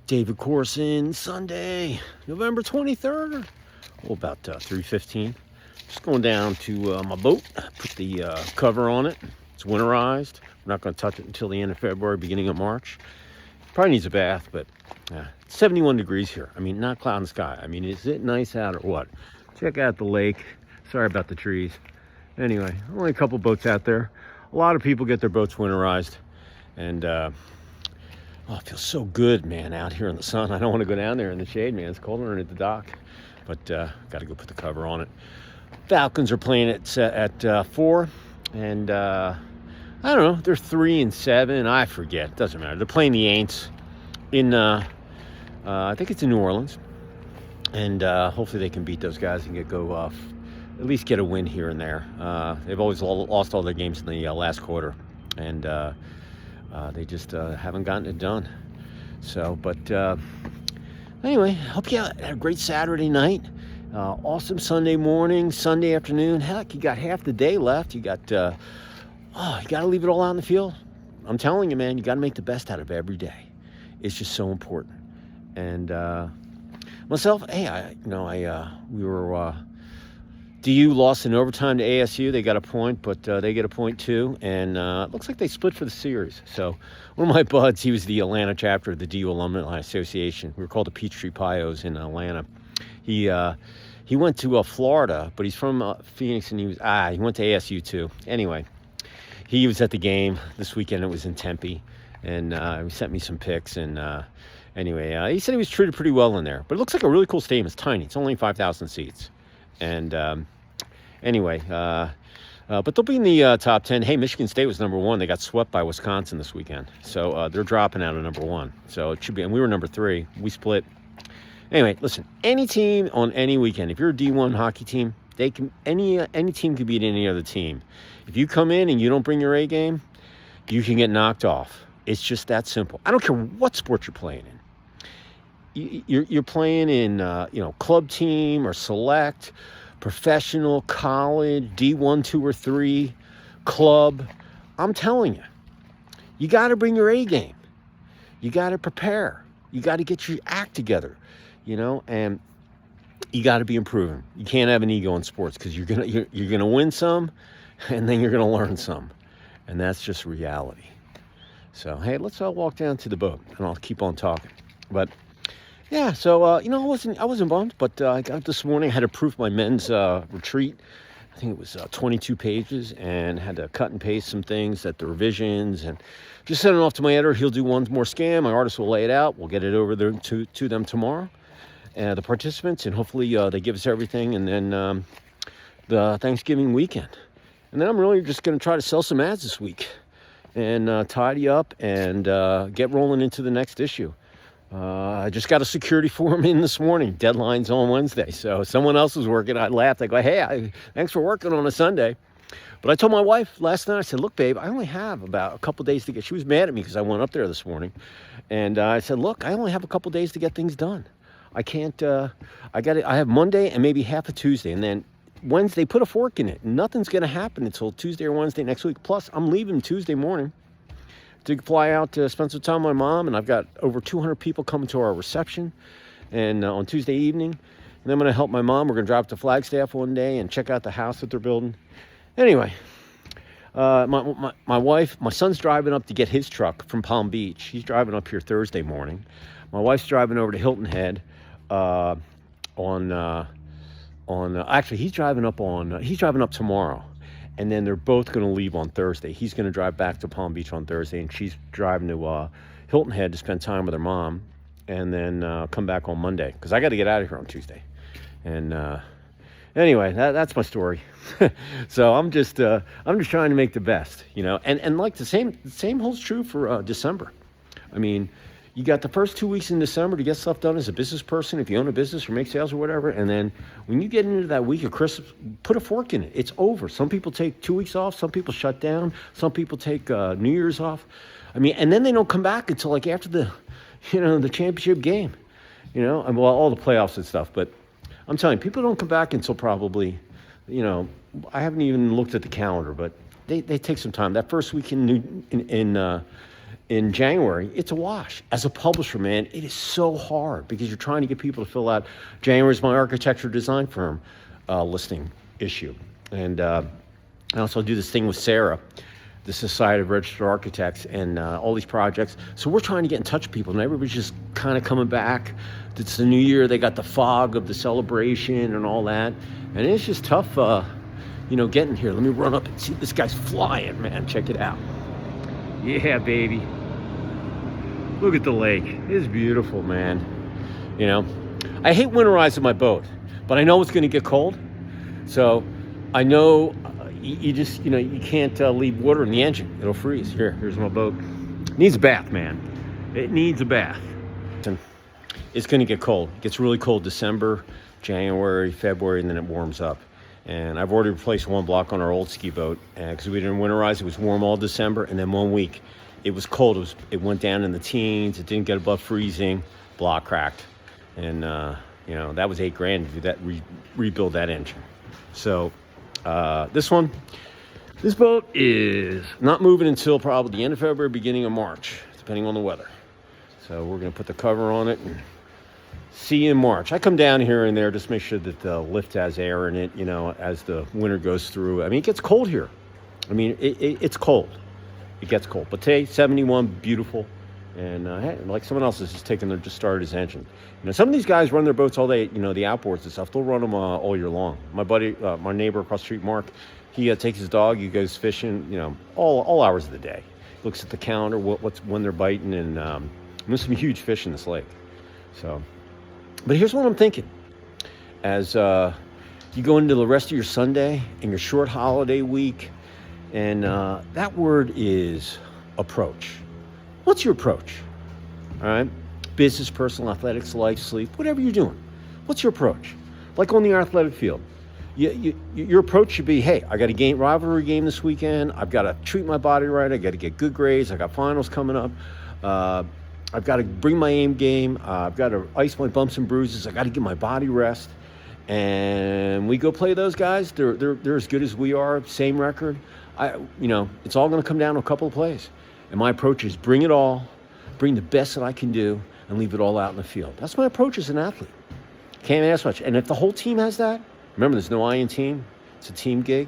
David Corson, Sunday, November 23rd. Oh, about 3:15. Just going down to my boat. Put the cover on it. It's winterized. We're not going to touch it until the end of February, beginning of March. Probably needs a bath, but it's 71 degrees here. I mean, not cloud in the sky. I mean, is it nice out or what? Check out the lake. Sorry about the trees. Anyway, only a couple boats out there. A lot of people get their boats winterized. And it feels so good, man, out here in the sun. I don't want to go down there in the shade, man. It's colder than at the dock. But got to go put the cover on it. Falcons are playing at 4. And I don't know. They're 3-7. I forget. Doesn't matter. They're playing the Aints in, I think it's in New Orleans. And hopefully they can beat those guys and at least get a win here and there. They've always lost all their games in the last quarter. And they just haven't gotten it done. So, but anyway, hope you had a great Saturday night. Awesome Sunday morning, Sunday afternoon. Heck, you got half the day left. You got, you got to leave it all out in the field. I'm telling you, man, you got to make the best out of every day. It's just so important. And myself, hey, we were. DU lost in overtime to ASU. They got a point, but they get a point too. And it looks like they split for the series. So one of my buds, he was the Atlanta chapter of the DU Alumni Association. We were called the Peachtree Pios in Atlanta. He went to Florida, but he's from Phoenix, and he went to ASU too. Anyway, he was at the game this weekend. It was in Tempe, and he sent me some pics. And anyway, he said he was treated pretty well in there. But it looks like a really cool stadium. It's tiny. It's only 5,000 seats. And anyway, but they'll be in the top 10. Hey, Michigan State was number 1. They got swept by Wisconsin this weekend. So they're dropping out of number 1. So it should be, and we were number 3. We split. Anyway, listen, any team on any weekend, if you're a D1 hockey team, they can any team can beat any other team. If you come in and you don't bring your A game, you can get knocked off. It's just that simple. I don't care what sport you're playing in. You're playing in, club team or select, professional, college, D1, 2, or 3, club. I'm telling you, you got to bring your A game. You got to prepare. You got to get your act together, and you got to be improving. You can't have an ego in sports because you're gonna win some, and then you're gonna learn some, and that's just reality. So hey, let's all walk down to the boat, and I'll keep on talking, but. Yeah, so, I wasn't bummed, but I got up this morning, I had to proof my men's retreat. I think it was 22 pages, and had to cut and paste some things at the revisions, and just sent it off to my editor. He'll do one more scan. My artist will lay it out. We'll get it over there to them tomorrow, the participants, and hopefully they give us everything, and then the Thanksgiving weekend. And then I'm really just going to try to sell some ads this week, and tidy up, and get rolling into the next issue. I just got a security form in this morning. Deadline's on Wednesday. So someone else was working. I laughed. I go, hey, thanks for working on a Sunday. But I told my wife last night, I said, look, babe, I only have about a couple days to get. She was mad at me because I went up there this morning. And I said, look, I only have a couple days to get things done. I can't, I have Monday and maybe half of Tuesday. And then Wednesday, put a fork in it. Nothing's going to happen until Tuesday or Wednesday next week. Plus, I'm leaving Tuesday morning to fly out to spend some time with my mom, and I've got over 200 people coming to our reception, and on Tuesday evening, and then I'm going to help my mom. We're going to drive to Flagstaff one day and check out the house that they're building. Anyway, my wife, my son's driving up to get his truck from Palm Beach. He's driving up here Thursday morning. My wife's driving over to Hilton Head actually he's driving up tomorrow. And then they're both going to leave on Thursday. He's going to drive back to Palm Beach on Thursday, and she's driving to Hilton Head to spend time with her mom, and then come back on Monday because I got to get out of here on Tuesday. And anyway, that's my story. So I'm just trying to make the best, And like the same holds true for December. I mean, you got the first 2 weeks in December to get stuff done as a business person, if you own a business or make sales or whatever. And then when you get into that week of Christmas, put a fork in it. It's over. Some people take 2 weeks off. Some people shut down. Some people take New Year's off. I mean, and then they don't come back until like after the championship game, and all the playoffs and stuff. But I'm telling you, people don't come back until probably, I haven't even looked at the calendar, but they take some time. That first week in in January, it's a wash. As a publisher, man, it is so hard because you're trying to get people to fill out. January is my architecture design firm listing issue. And I also do this thing with Sarah, the Society of Registered Architects, and all these projects. So we're trying to get in touch with people, and everybody's just kind of coming back. It's the new year. They got the fog of the celebration and all that. And it's just tough, getting here. Let me run up and see this guy's flying, man. Check it out. Yeah, baby. Look at the lake. It's beautiful, man. I hate winterizing my boat, but I know it's going to get cold. So I know you just, you can't leave water in the engine. It'll freeze. Here's my boat. Needs a bath, man. It needs a bath. It's going to get cold. It gets really cold December, January, February, and then it warms up. And I've already replaced one block on our old ski boat because we didn't winterize. It was warm all December, and then 1 week it was cold. It went down in the teens. It didn't get above freezing. Block cracked, and that was $8,000 to do that. Rebuild that engine. So this boat is not moving until probably the end of February, beginning of March, depending on the weather. So we're gonna put the cover on it and see you in March. I come down here and there just to make sure that the lift has air in it, as the winter goes through. I mean, it gets cold here. I mean, it's cold. It gets cold. But today, 71, beautiful. And like someone else is just started his engine. Some of these guys run their boats all day, the outboards and stuff. They'll run them all year long. My buddy, my neighbor across the street, Mark, he takes his dog. He goes fishing, all hours of the day. Looks at the calendar, when they're biting, and there's some huge fish in this lake. So, but here's what I'm thinking. As you go into the rest of your Sunday and your short holiday week, and that word is approach. What's your approach? All right? Business, personal, athletics, life, sleep, whatever you're doing. What's your approach? Like on the athletic field. Your approach should be, hey, I got a rivalry game this weekend. I've got to treat my body right. I got to get good grades. I got finals coming up. I've got to bring my aim game. I've got to ice my bumps and bruises. I got to give my body rest. And we go play those guys. They're as good as we are. Same record. It's all going to come down to a couple of plays. And my approach is bring it all, bring the best that I can do, and leave it all out in the field. That's my approach as an athlete. Can't ask much. And if the whole team has that, remember, there's no I in team. It's a team gig.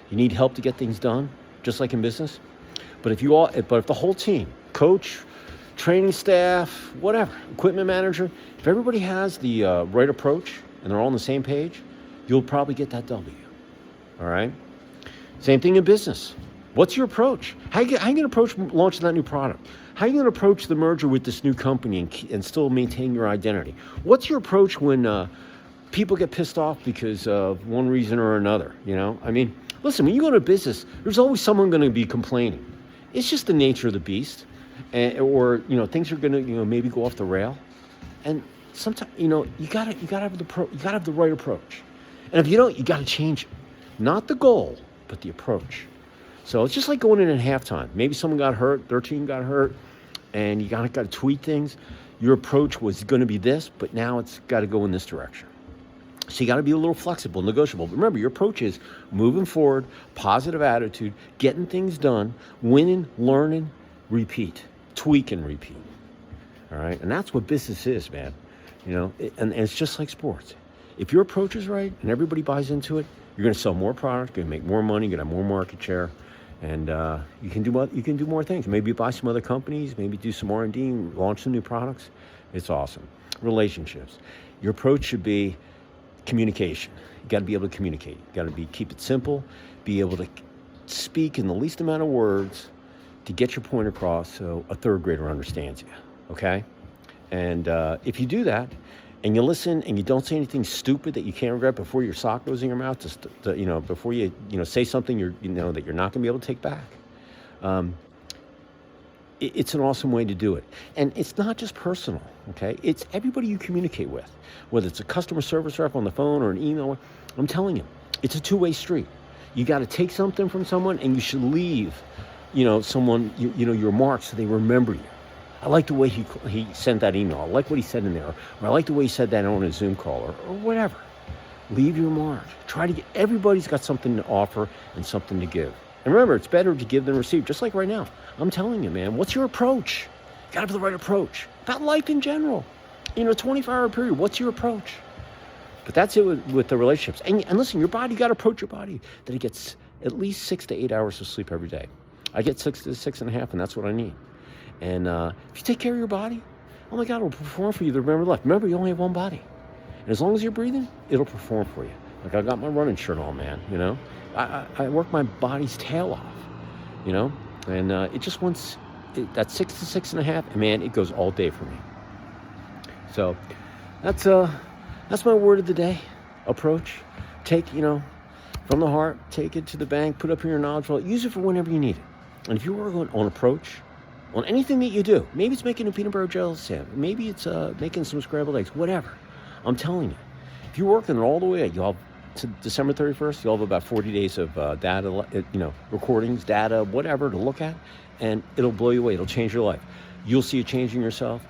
You need help to get things done, just like in business. But if the whole team, coach, training staff, whatever, equipment manager, if everybody has the right approach and they're all on the same page, you'll probably get that W. All right? Same thing in business. What's your approach? How you going to approach launching that new product? How are you going to approach the merger with this new company and still maintain your identity? What's your approach when people get pissed off because of one reason or another? I mean, listen, when you go to business, there's always someone going to be complaining. It's just the nature of the beast. Or things are going to maybe go off the rail. And sometimes you got to have the right approach. And if you don't, you got to change it. Not the goal, but the approach. So it's just like going in at halftime. Maybe someone got hurt, their team got hurt, and you got to tweak things. Your approach was going to be this, but now it's got to go in this direction. So you got to be a little flexible, negotiable. But remember, your approach is moving forward, positive attitude, getting things done, winning, learning, repeat, tweak and repeat. All right, and that's what business is, man. And it's just like sports. If your approach is right and everybody buys into it, you're going to sell more product, you're going to make more money, you're going to have more market share, and you can do more things. Maybe buy some other companies, maybe do some R&D, launch some new products. It's awesome. Relationships. Your approach should be communication. You got to be able to communicate. You got to keep it simple, be able to speak in the least amount of words to get your point across so a third grader understands you, okay? And if you do that, and you listen, and you don't say anything stupid that you can't regret before your sock goes in your mouth, before you say something that you're not going to be able to take back. It's an awesome way to do it. And it's not just personal, okay? It's everybody you communicate with, whether it's a customer service rep on the phone or an email. I'm telling you, it's a two-way street. You got to take something from someone, and you should leave someone, your mark so they remember you. I like the way he sent that email. I like what he said in there. Or I like the way he said that on a Zoom call or whatever. Leave your mark. Everybody's got something to offer and something to give. And remember, it's better to give than receive, just like right now. I'm telling you, man, what's your approach? You got to have the right approach. About life in general. 24-hour period, what's your approach? But that's it with the relationships. And listen, your body, you got to approach your body that it gets at least 6 to 8 hours of sleep every day. I get 6 to 6.5, and that's what I need. And if you take care of your body, oh my God, it'll perform for you the remember life. Remember, you only have one body. And as long as you're breathing, it'll perform for you. Like I got my running shirt on, man, I work my body's tail off, and it just wants that 6 to 6.5, and man, it goes all day for me. So that's my word of the day. Approach. Take, from the heart, take it to the bank, put up in your knowledge wallet, use it for whenever you need it. And if you're working on approach, on anything that you do, maybe it's making a peanut butter jelly sandwich, maybe it's making some scrambled eggs, whatever. I'm telling you, if you're working it all the way, you'll have to December 31st, you'll have about 40 days of data, recordings, data, whatever to look at, and it'll blow you away. It'll change your life. You'll see a change in yourself,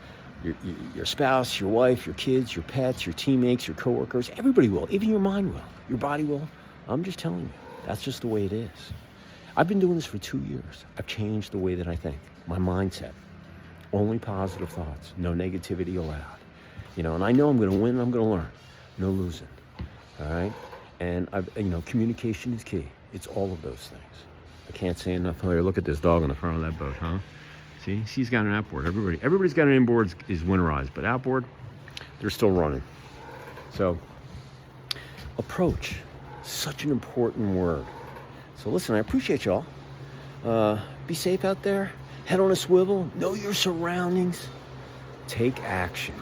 your spouse, your wife, your kids, your pets, your teammates, your coworkers. Everybody will. Even your mind will. Your body will. I'm just telling you, that's just the way it is. I've been doing this for 2 years. I've changed the way that I think, my mindset. Only positive thoughts, no negativity allowed. And I know I'm going to win, I'm going to learn. No losing, all right? And, communication is key. It's all of those things. I can't say enough. Here, look at this dog on the front of that boat, huh? See, she's got an outboard. Everybody's got an inboard is winterized, but outboard, they're still running. So, approach, such an important word. So listen, I appreciate y'all. Be safe out there. Head on a swivel. Know your surroundings. Take action.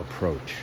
Approach.